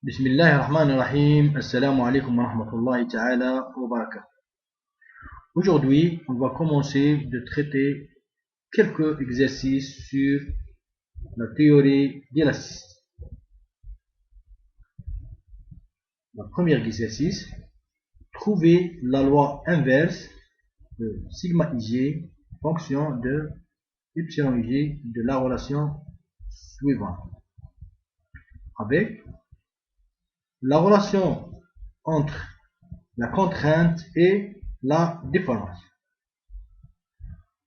Bismillahirrahmanirrahim. Assalamu alaikum wa rahmatullahi ta'ala wa barakatuh. Aujourd'hui, on va commencer de traiter quelques exercices sur la théorie d'élasticité. Le premier exercice, trouver la loi inverse de sigma ig fonction de epsilon ig de la relation suivante. Avec la relation entre la contrainte et la déformation.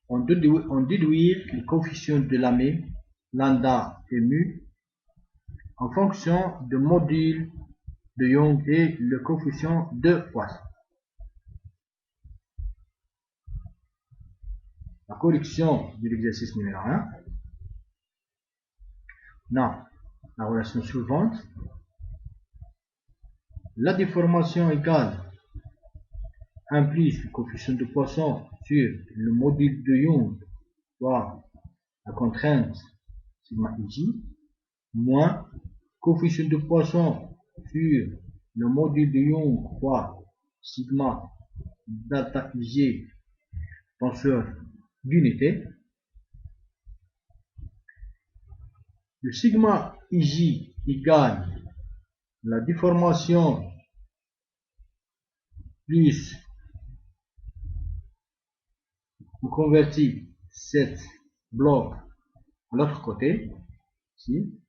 On déduit les coefficients de Lamé, lambda et mu en fonction du module de Young et le coefficient de Poisson. La correction de l'exercice numéro 1. On a la relation suivante. La déformation égale 1 plus le coefficient de Poisson sur le module de Young, soit la contrainte sigma ig, moins coefficient de Poisson sur le module de Young, fois sigma delta ig, tenseur d'unité. Le sigma ig égale la déformation plus, on convertit 7 blocs à l'autre côté, ici,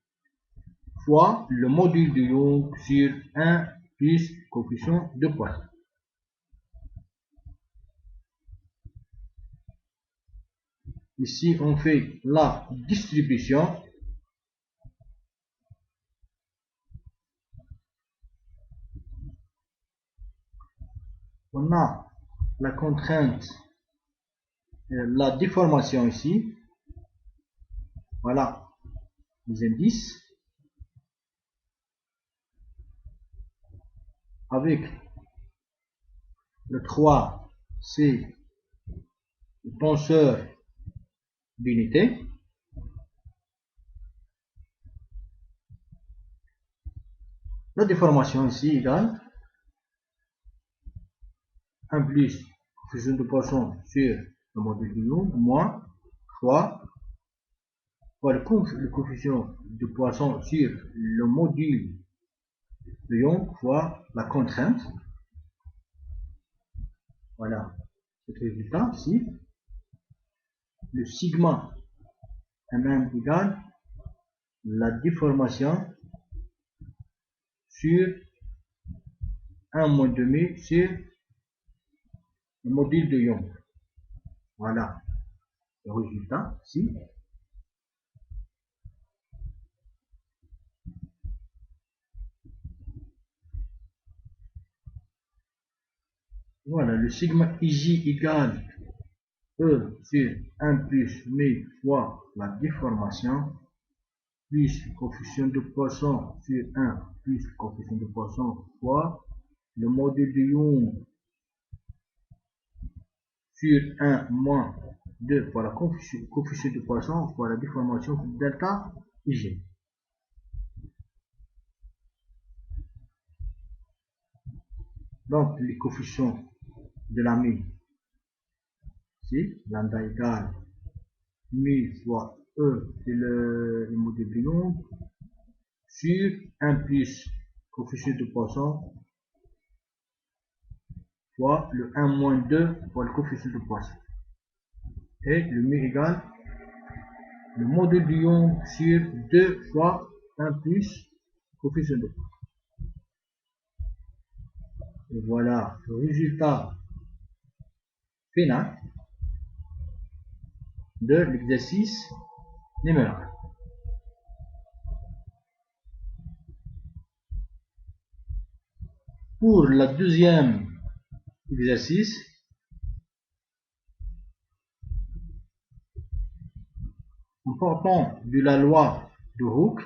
fois le module de Young sur 1 plus coefficient de Poisson. Ici, on fait la distribution. On a la contrainte, la déformation ici. Voilà les indices. Avec le 3, c'est le tenseur d'unité. La déformation ici égale 1 plus coefficient de Poisson sur le module de Young, moins 3 fois le coefficient de Poisson sur le module de Young fois la contrainte. Voilà ce résultat ici. Le sigma MM égale la déformation sur 1 moins demi sur le module de Young. Voilà le résultat ici. Voilà, le sigma ig égale E sur 1 plus mu fois la déformation plus coefficient de Poisson sur 1 plus coefficient de Poisson fois le module de Young sur 1 moins 2 fois la coefficient de Poisson fois la déformation delta ig. Donc les coefficients de la mu, ici, lambda égale mu fois E, c'est le module de Young, sur 1 plus coefficient de Poisson fois le 1 moins 2 fois le coefficient de Poisson. Et le mu égale le module de Young sur 2 fois 1 plus coefficient de Poisson. Et voilà le résultat final de l'exercice numéro 1. Pour le deuxième exercice, en partant de la loi de Hooke,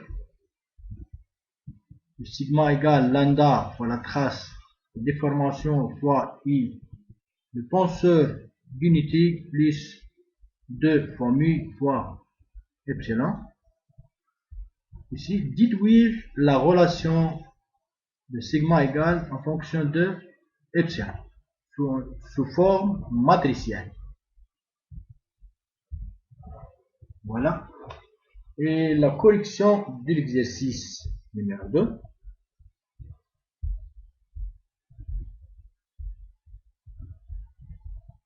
le sigma égale lambda fois la trace de déformation fois I, le tenseur d'unité plus 2 fois mu fois epsilon. Ici, déduire la relation de sigma égale en fonction de epsilon sous forme matricielle. Voilà. Et la correction de l'exercice numéro 2.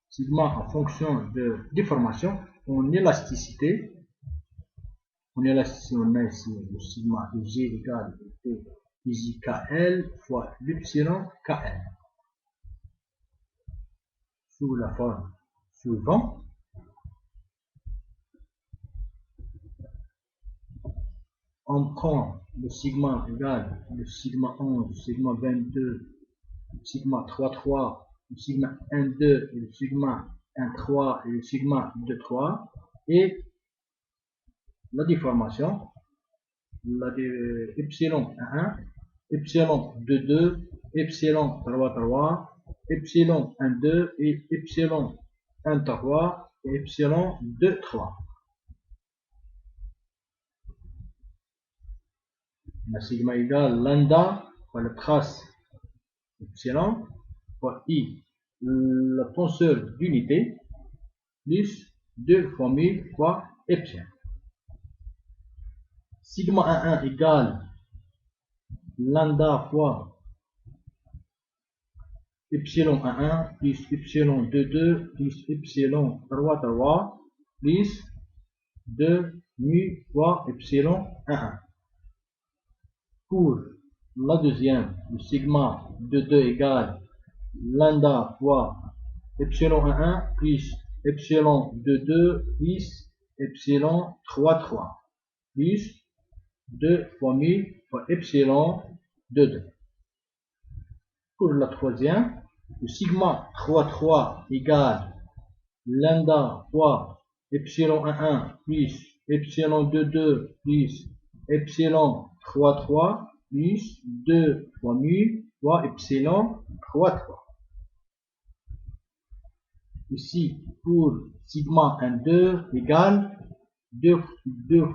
Sigma en fonction de déformation en élasticité. En élasticité, on a ici le sigma G égale JKL fois l'epsilon KL. Sous la forme suivante. On prend le sigma égale le sigma 11, le sigma 22, le sigma 3,3, le sigma 1,2 et le sigma 1,3 et le sigma 2,3 et la déformation, epsilon 1,1, epsilon 2,2, epsilon 3,3, epsilon 1,2 et epsilon 1,3 et epsilon 2,3. La sigma égale lambda fois la trace epsilon fois I, la tenseur d'unité, plus 2 fois 1000 fois epsilon. Sigma 1,1 égale lambda fois epsilon 1,1 plus epsilon 2,2 plus epsilon 3,3 plus 2 mu fois epsilon 1,1. Pour la deuxième, le sigma 2,2 égale lambda fois epsilon 1,1 plus epsilon 2,2 plus epsilon 3,3 plus 2 fois 1000 fois epsilon 2,2. Pour la troisième, le sigma 3,3 égale lambda fois epsilon 1,1 plus epsilon 2,2 plus epsilon 3,3 plus 2 fois 1000 fois epsilon 3,3. Ici, pour sigma 1,2 égale 2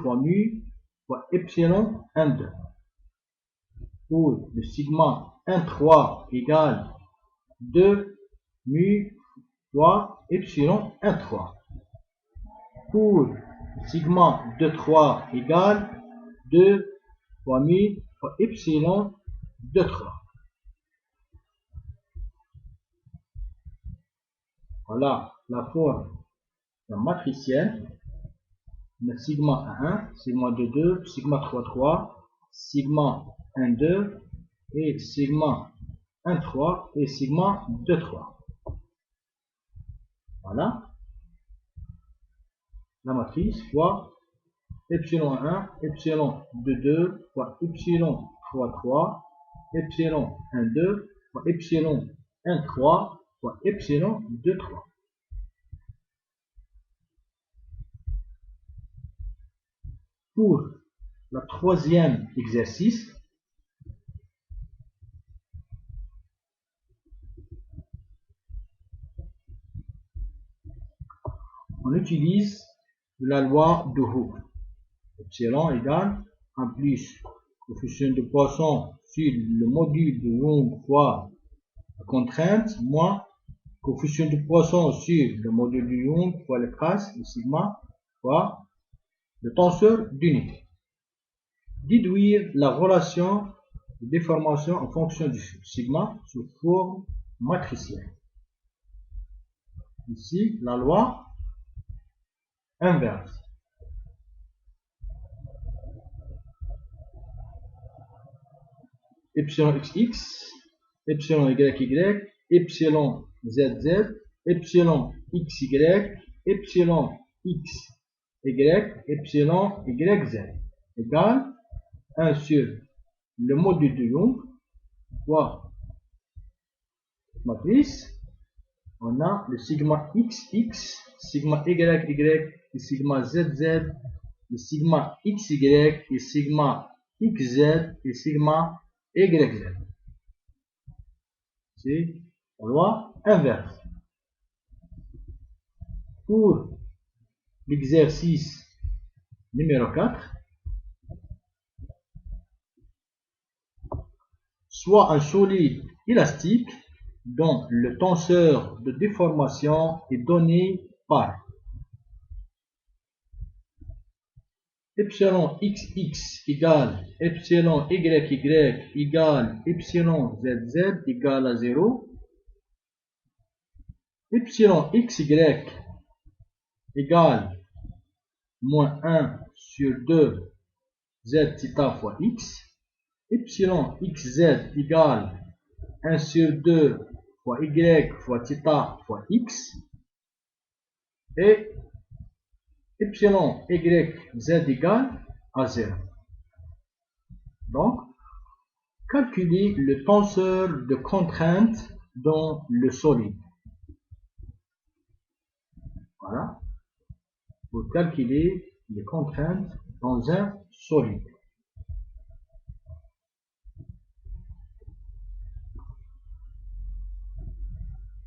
fois mu fois epsilon 1,2. Pour le sigma 1,3 égale 2 mu fois epsilon 1,3. Pour le sigma 2,3 égale 2 fois mu fois epsilon 2,3. Voilà la forme matricielle. Le sigma 1,1, sigma 2,2, sigma 3,3, sigma 1,2 et sigma 1,3 et sigma 2,3. Voilà la matrice fois epsilon 1, epsilon 2,2 fois epsilon 3,3, epsilon 1,2 fois epsilon 1,3 fois epsilon 2,3. Pour le troisième exercice, on utilise la loi de Hooke. Epsilon égale 1 plus coefficient de Poisson sur le module de Young fois la contrainte moins coefficient de Poisson sur le module de Young fois la trace, le sigma, fois le tenseur d'unité. Déduire la relation de déformation en fonction du sigma sous forme matricielle. Ici, la loi inverse. Epsilon xx, epsilon yy, epsilon zz, epsilon xy, epsilon xy, epsilon yz égale 1 sur le module de Young fois matrice. On a le sigma xx, sigma yy et sigma zz, le sigma xy et sigma xz et sigma yz. C'est la loi inverse. Pour l'exercice numéro 4, soit un solide élastique dont le tenseur de déformation est donné par epsilon xx égale epsilon yy égale epsilon zz égale à 0, epsilon xy égale moins 1 sur 2 z θ fois x, epsilon xz égale 1 sur 2 fois y fois θ fois x, et epsilon yz égale à 0. Donc, calculer le tenseur de contrainte dans le solide. Voilà. Pour calculer les contraintes dans un solide.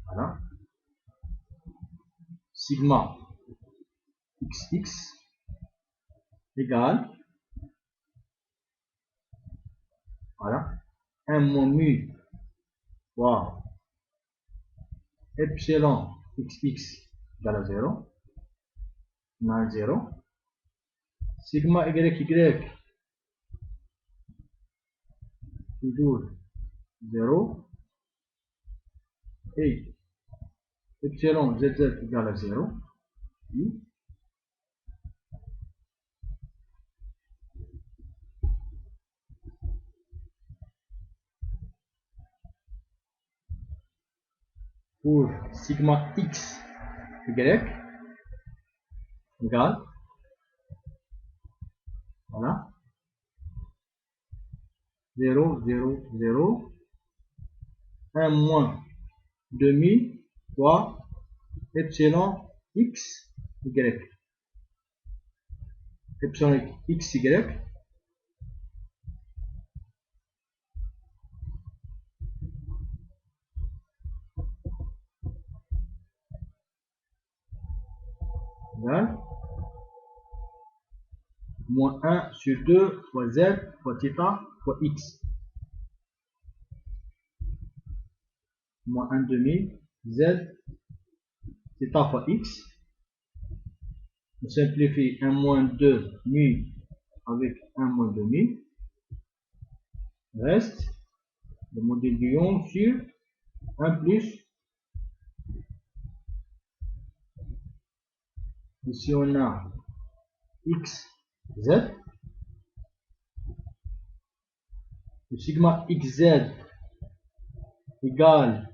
Voilà. Sigma xx égale, voilà, 1 moins mu fois epsilon xx égale à 0, on a 0, sigma yy toujours 0, et epsilon zz égale à 0, oui. Pour sigma x y égale, voilà, 0, 0, 0, 1 moins demi fois epsilon x y. Epsilon x y égale moins 1 sur 2 fois z fois θ fois x. Moins 1 demi z θ fois x. On simplifie 1 moins 2 mu avec 1 moins demi. Reste le modèle du Young sur 1 plus. Ici on a x, z. Le sigma xz égale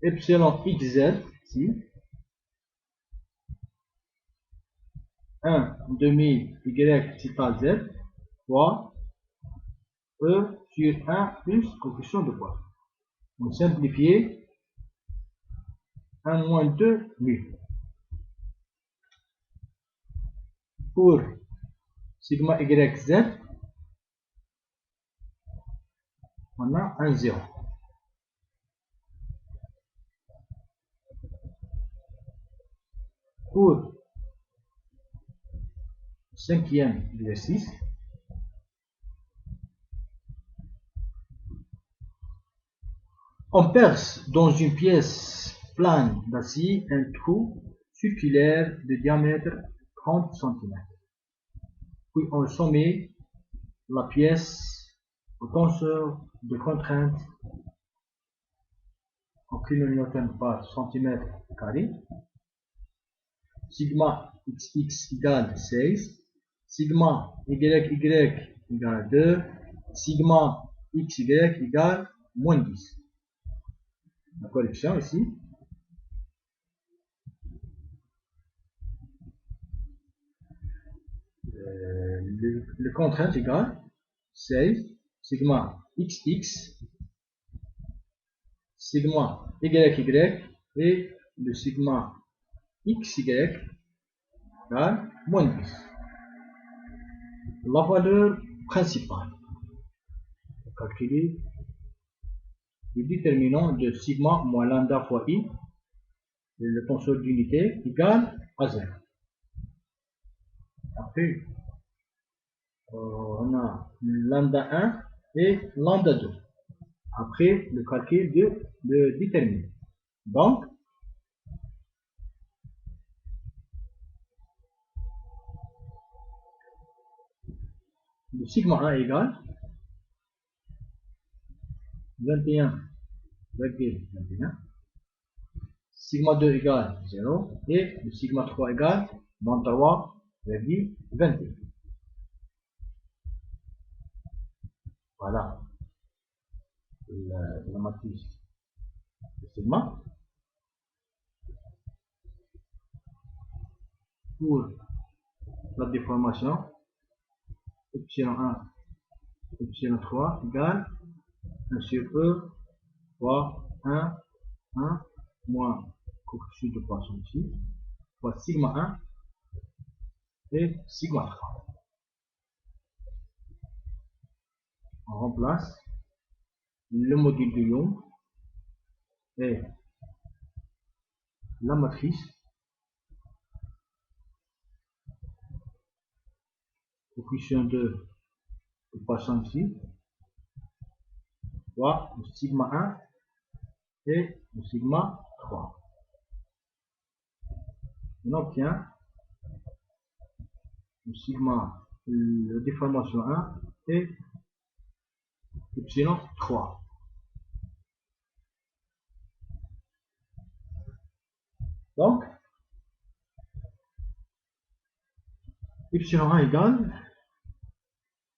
epsilon xz, ici, 1 demi y θ z fois e sur 1 plus coefficient de poids. On simplifie 1 moins 2 mu. Pour sigma yz, on a un 0. Pour cinquième exercice, on perce dans une pièce plane d'acier un trou circulaire de diamètre 30 cm. Puis on sommet la pièce au tenseur de contrainte en kN par centimètre carré. Sigma xx égale 16, sigma yy égale 2, sigma xy égale moins 10. La correction ici. Le contrainte égale 16, sigma xx, sigma yy et le sigma xy égale moins 10. La valeur principale. Calculer le déterminant de sigma moins lambda fois i, le tenseur d'unité égale à 0. Après, on a lambda 1 et lambda 2. Après le calcul de déterminant. Donc, le sigma 1 égale 21,21. Sigma 2 égale 0 et le sigma 3 égale 23,21. Voilà la matrice de sigma. Pour la déformation, epsilon 1, epsilon 3 égale 1 sur E fois 1, 1 moins coefficient de Poisson ici, fois sigma 1 et sigma 3. On remplace le module de Young et la matrice coefficient de Poisson ici, fois le sigma 1 et le sigma 3. On obtient le sigma, la déformation 1 et epsilon 3. Donc, epsilon 1 égale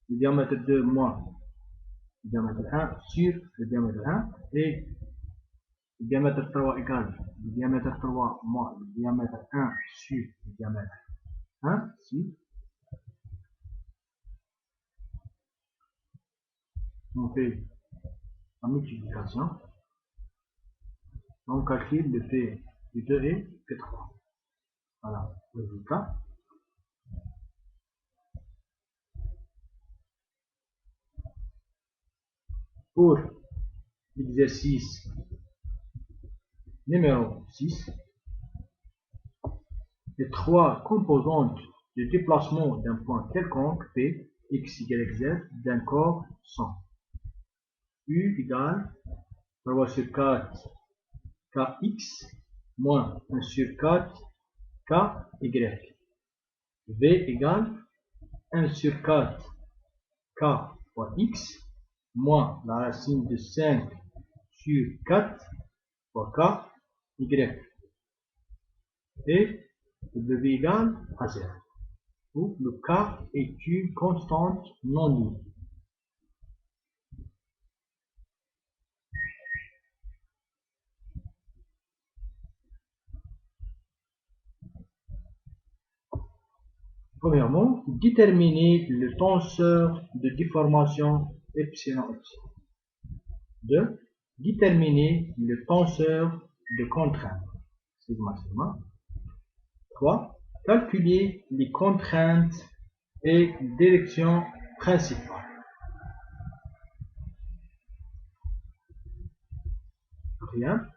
le diamètre 2 moins le diamètre 1 sur le diamètre 1 et le diamètre 3 égale le diamètre 3 moins le diamètre 1 sur le diamètre 1 ici. On fait la multiplication. On calcule le P2 et P3. Voilà le résultat. Pour l'exercice numéro 6, les trois composantes de déplacement d'un point quelconque P, X, Y, Z d'un corps sont U égale 3 sur 4 Kx moins 1 sur 4 Ky. V égale 1 sur 4 K fois X moins la racine de 5 sur 4 fois Ky. Et W égale à 0. Où le K est une constante non nulle. Premièrement, déterminer le tenseur de déformation epsilon epsilon. 2. Déterminer le tenseur de contrainte sigma sigma. 3. Calculer les contraintes et directions principales. Quatrième,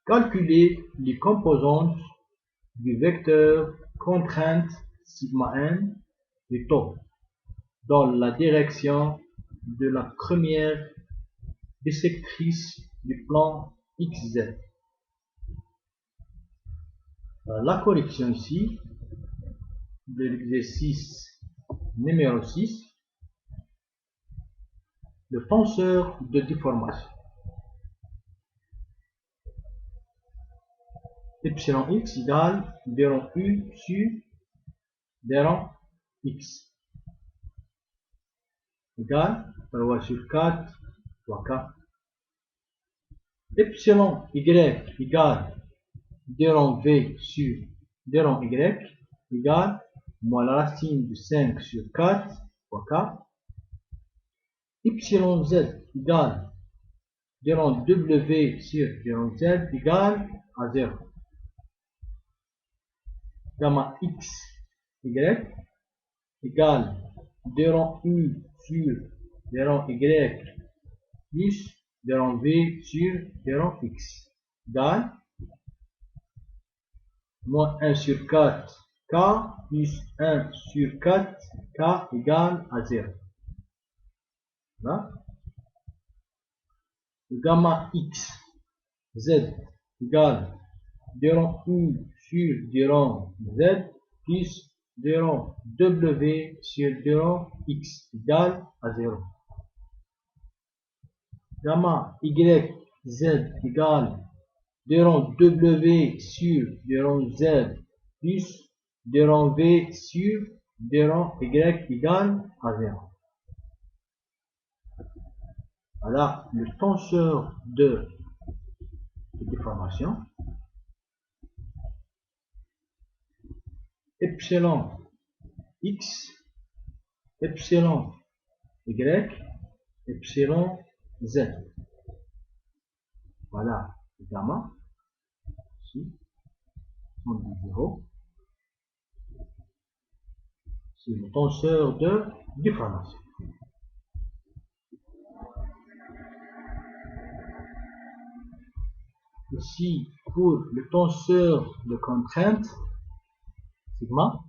calculer les composantes du vecteur contrainte sigma n du taux dans la direction de la première bissectrice du plan XZ. La correction ici de l'exercice numéro 6, le tenseur de déformation. Epsilon x égale d rond U sur d rond x égale 3 sur 4 fois K. Epsilon y égale d rond V sur d rond y égale moins la racine de 5 sur 4 fois K. Epsilon z égale d rond W sur d rond Z égale à 0. Gamma x y égale d rond U sur d rond y plus d rond V sur d rond x égale moins 1 sur 4 K plus 1 sur 4, K égale à 0. Voilà. Le gamma X, Z égale du rang U sur du rang Z plus du rang W sur du rang X égale à 0. Gamma Y, Z égale du rang W sur du rang Z plus du rang V sur du rang Y égale à 0. Voilà le tenseur de déformation. Epsilon X, epsilon Y, epsilon Z. Voilà le gamma. Ici, on dit 0. C'est le tenseur de déformation. Ici, pour le tenseur de contrainte, sigma,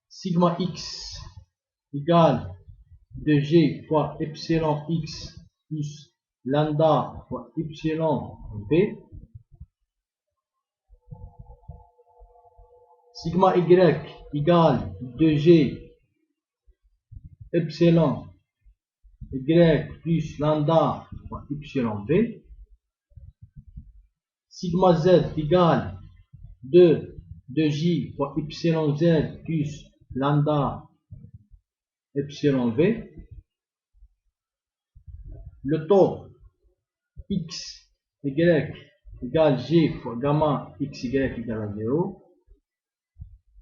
sigma x égale 2g fois epsilon x plus lambda fois epsilon v. Sigma y égale 2g epsilon y plus lambda fois epsilon v. Sigma z égale 2j fois epsilon z plus lambda epsilon v. Le taux x, y égale g fois gamma x, y égale à 0.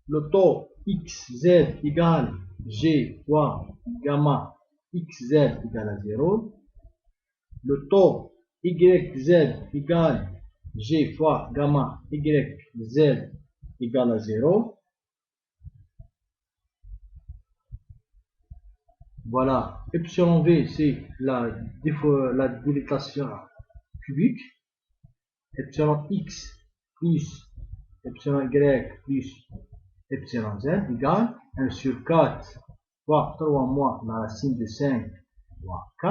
Le taux x, z égale g fois gamma x, z égale à 0. Le taux y, z égale g fois gamma y, z égale à 0. Voilà, epsilon v, c'est la dilatation cubique. Epsilon x plus epsilon y plus epsilon z égale 1 sur 4 fois 3 moins la racine de 5 fois k.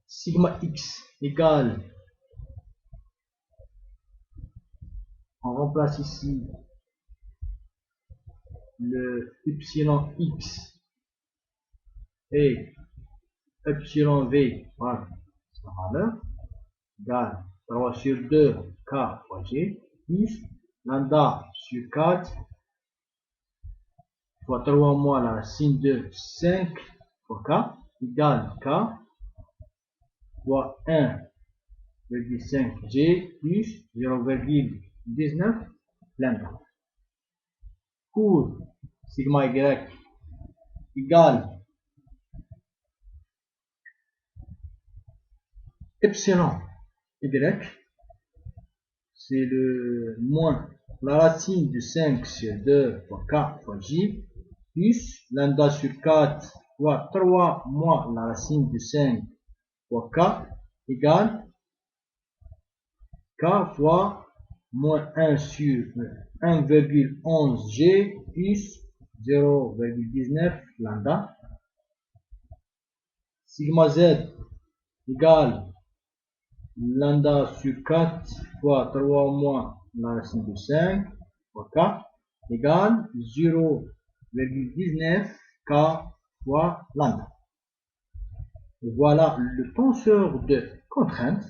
Sigma x égale, on remplace ici le epsilon x et epsilon v par sa valeur égale 3 sur 2 k fois g plus lambda sur 4 fois 3 moins la racine de 5 fois k égale k fois 1,5 g plus 0,19 lambda. Pour sigma y égale epsilon y, c'est le moins la racine de 5 sur 2 fois k fois j plus lambda sur 4 fois 3 moins la racine de 5 fois k égale k fois moins 1 sur 1,11 g plus 0,19 lambda. Sigma z égale lambda sur 4 fois 3 moins la racine de 5 fois k égale 0,19 k fois lambda. Et voilà le tenseur de contrainte.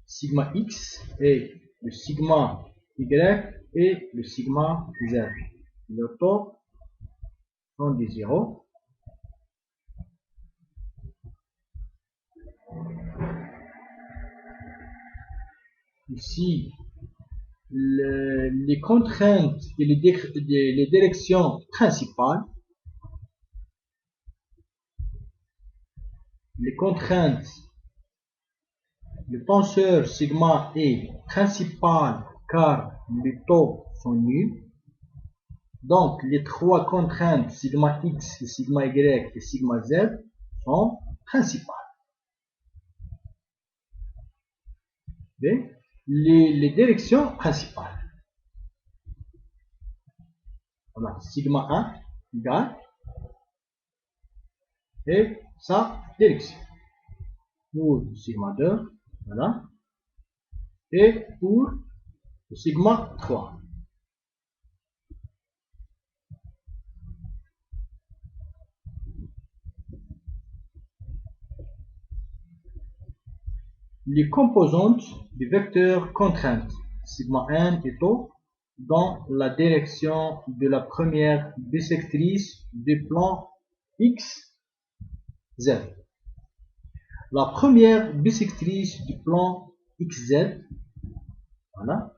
Sigma x et le sigma y et le sigma z. Le taux sont des zéros. Ici, les contraintes et les directions principales. Les contraintes, le tenseur sigma est principal car les taux sont nuls. Donc, les trois contraintes sigma x, sigma y et sigma z sont principales. Les directions principales. Voilà, sigma 1 égale et sa direction. Pour sigma 2, voilà. Et pour sigma 3. Les composantes du vecteur contrainte sigma 1 est dans la direction de la première bissectrice du plan x, z. La première bissectrice du plan xz, voilà.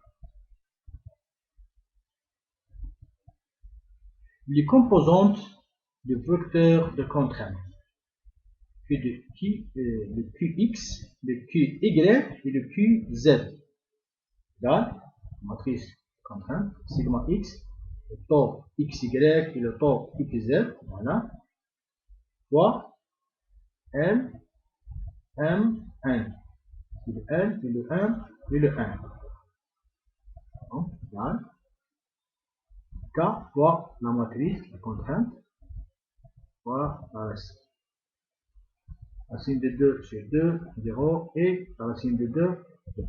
Les composantes du vecteur de contrainte. Le QX, le QY et le QZ. Là, matrice contrainte, sigma X, le taux XY et le taux XZ, voilà, fois L, M, N. Le L et le M et le N. Donc, là, K fois la matrice, la contrainte, fois la racine. Racine de 2 sur 2, 0, et la racine de 2, 2.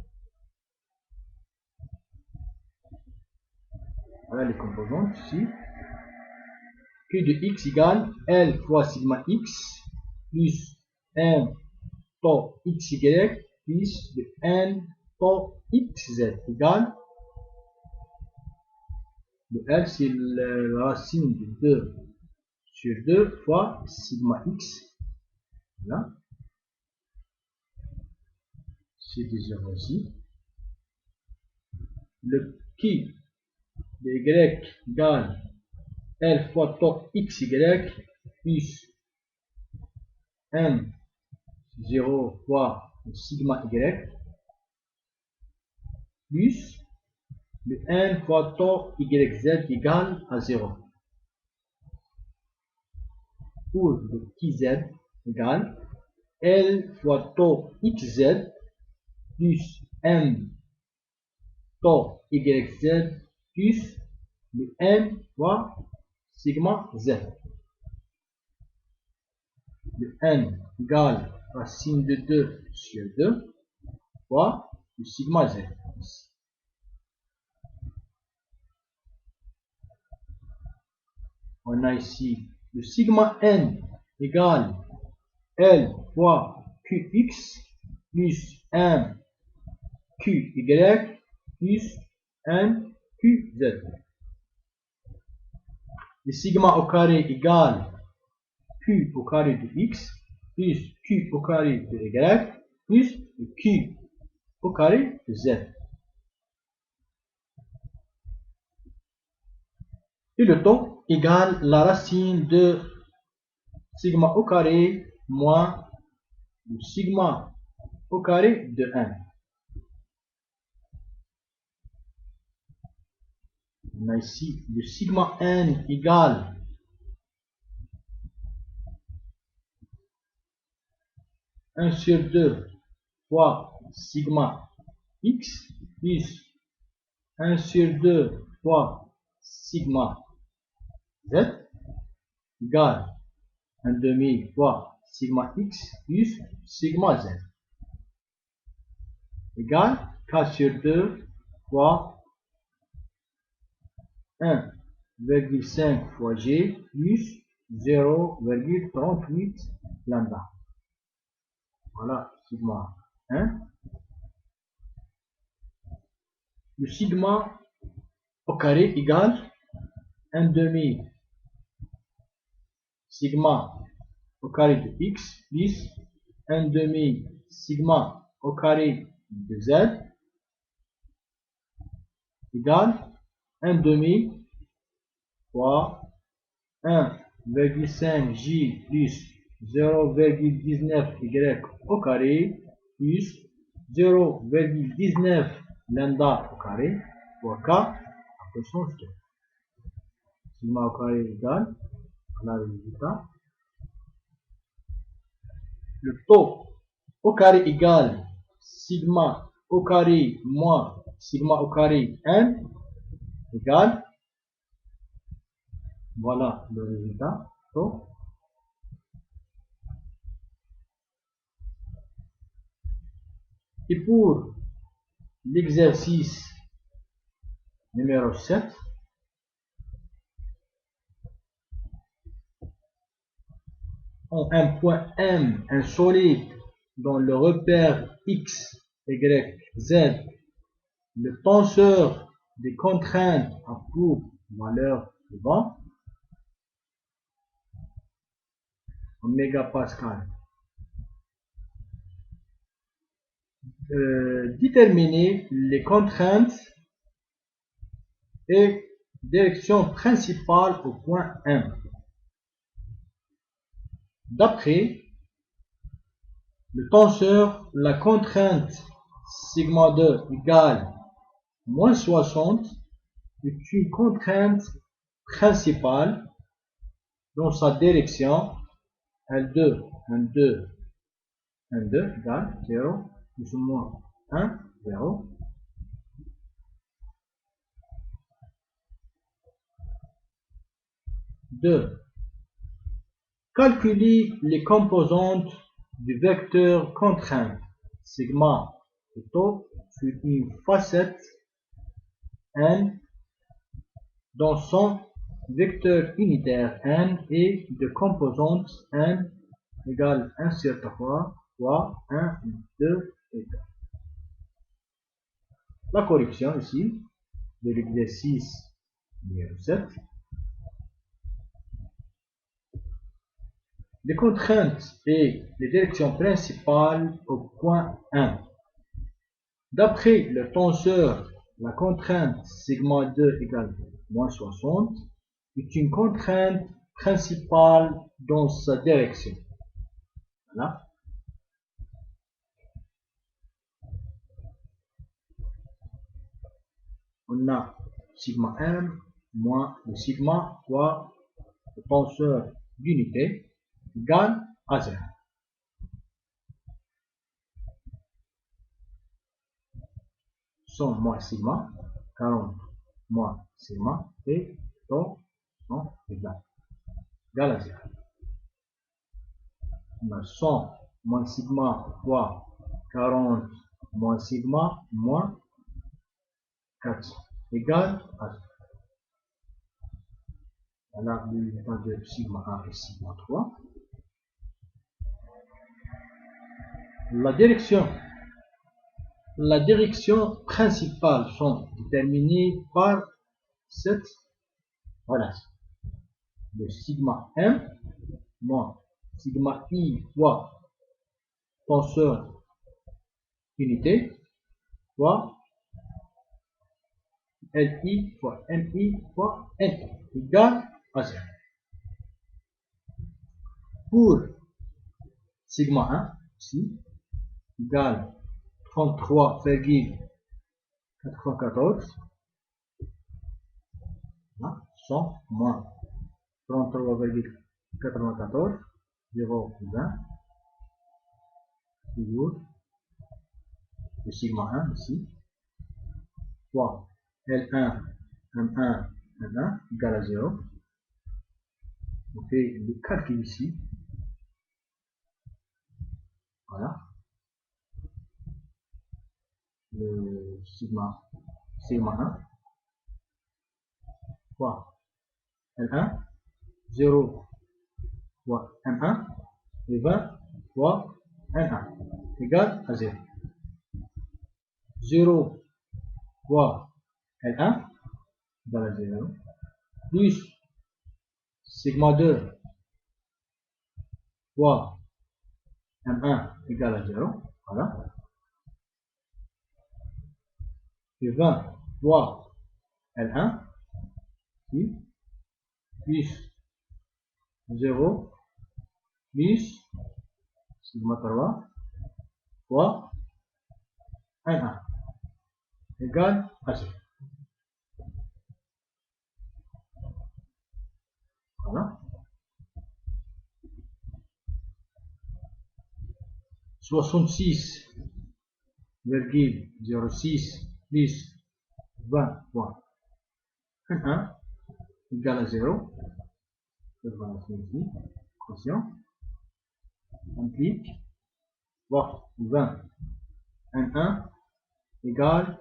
Voilà les composantes ici. Q de x égale L fois sigma x plus M taux xy plus de N taux xz égale le L c'est la racine de 2 sur 2 fois sigma x. Voilà. C'est des 0 ici. Le Q de y égale L fois taux xy plus M 0 fois sigma y plus le n fois taux yz égale à 0. Pour le kz égale L fois taux xz plus m taux yz plus le n fois sigma z. Le n égale racine de 2 sur 2 fois le sigma z. On a ici le sigma n égale L fois Qx plus 1 Qy plus 1 Qz. Le sigma au carré égale Q au carré de x plus Q au carré de y plus Q au carré de z. Et le taux égale la racine de sigma au carré moins le sigma au carré de 1. On a ici le sigma n égale un sur 2 fois sigma x plus 1 sur 2 fois sigma z égale 1 demi fois sigma x plus sigma z égale 4 sur 2 fois 1,5 fois g plus 0,38 lambda. Voilà sigma 1. Le sigma au carré égale 1 demi sigma au carré de x plus 1 demi sigma au carré de z égale 1 demi fois 1,5 j plus 0,19 y au carré plus 0,19 lambda au carré fois k à puissance 2. sigma au carré égale, voilà le résultat. Le taux au carré égale sigma au carré moins sigma au carré n égale, voilà le résultat, taux. Et pour l'exercice numéro 7, en un point M, un solide dont le repère X, Y, Z, le tenseur des contraintes a pour valeur suivante en mégapascal. Déterminer les contraintes et direction principale au point M. D'après le tenseur, la contrainte sigma 2 égale moins 60 est une contrainte principale dans sa direction L2, N2, N2 égale 0, plus ou moins 1, 0. Deux, calculer les composantes du vecteur contrainte sigma plutôt sur une facette n dans son vecteur unitaire n et de composante n égale 1 sur 3 fois 1, 2 et 3. La correction ici de l'exercice numéro 7. Les contraintes et les directions principales au point 1. D'après le tenseur, la contrainte sigma 2 égale moins 60 est une contrainte principale dans sa direction. Voilà. On a sigma m moins le sigma fois le tenseur d'unité égale à 0. 100 moins sigma, 40 moins sigma, et donc sont égal à 0. On a 100 moins sigma fois 40 moins sigma moins 400 égale à 0. Voilà le résultat de sigma 1 et sigma 3. La direction principale sont déterminées par cette relation de sigma m moins sigma i fois tenseur unité fois li fois mi fois n égale à 0. Pour sigma 1 ici égale 33,94, 100 moins 33,94, 0,20, toujours le sigma 1 ici, fois L1, M1, M1 égale à 0. On fait le calcul ici. Voilà. Le sigma 1 fois L1, 0 fois M1 et 20 fois N1 égale à 0. 0 fois L1 égale à 0 plus sigma 2 fois M1 égale à 0. Voilà. Et 20 fois L1 plus 0 plus sigma 3 fois N1 égale à 0. Voilà. 66,06 plus 20 fois 1 égale à 0. Voilà, c'est ici. Quotient. Implique. Voir 20. 1 égale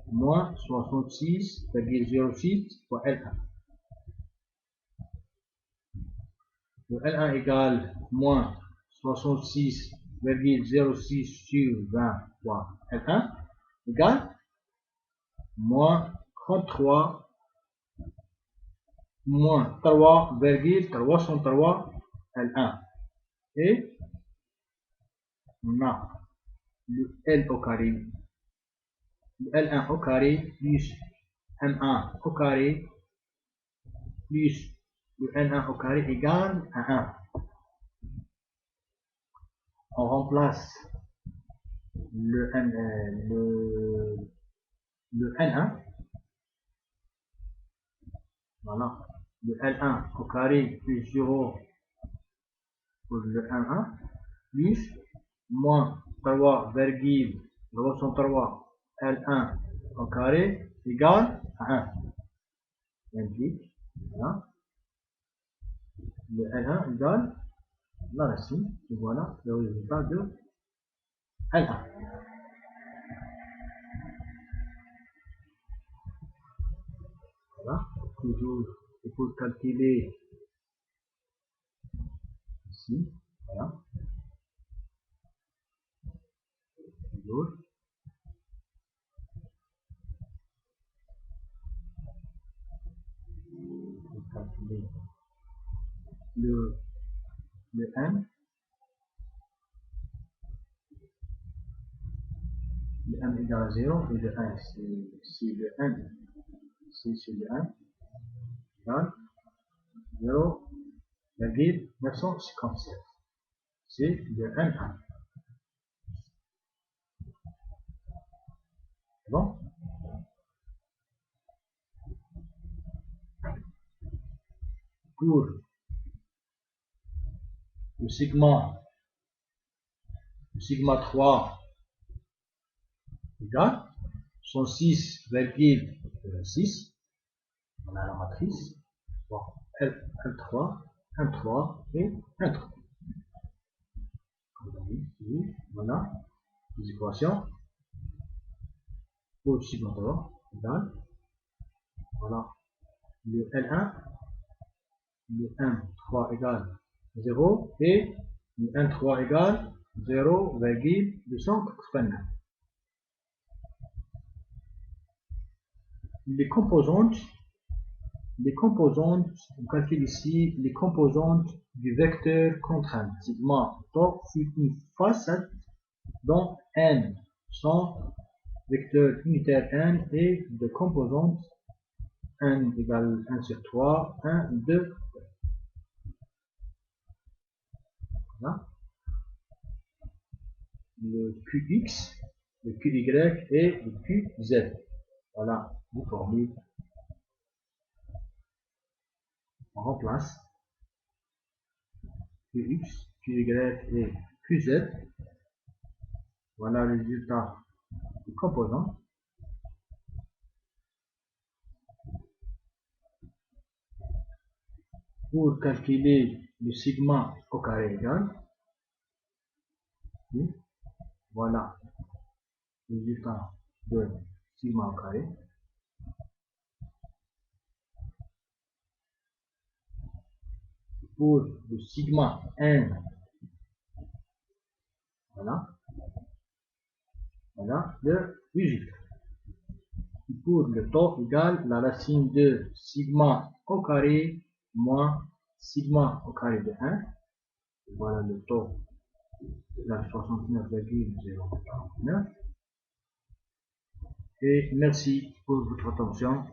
moins 66,06 fois L1. Le L1 égale moins 66,06 sur 20 fois L1 égale moins 33 moins 3,303 L1. Et on a le L au carré, le L1 au carré plus M1 au carré plus le N1 au carré égale à 1. On remplace le N1, voilà, le L1 au carré plus 0 pour le N1 plus moins 3,303 L1 au carré égale à 1. Implique, voilà, le L1 égale la racine, et voilà le résultat de L1. Voilà, toujours, il faut calculer ici, voilà, toujours, il faut calculer le M, le M égale à 0, et le 1, si le M, c'est le 1, égale 0,957, c'est le M1. Bon, pour le sigma 3 égale 106,6, on a la matrice, bon, L3, M3 et M3. Voilà les équations pour le sigma 3 égale, voilà, le L1, le M3 égale 0 et le M3 égale 0,289. Les composantes, on calcule ici les composantes du vecteur contrainte. Sigma tau sur une façade dont n sont vecteurs unitaires n et de composantes n égale 1 sur 3, 1, 2. Voilà. Le QX, le QY et le QZ. Voilà les formules. On remplace QX, QY et QZ. Voilà le résultat des composants. Pour calculer le sigma au carré égal, voilà le résultat de sigma au carré. Pour le sigma n, voilà le résultat. Pour le taux égal la racine de sigma au carré moins sigma au carré de 1. Voilà le taux égale 69,049. Et merci pour votre attention.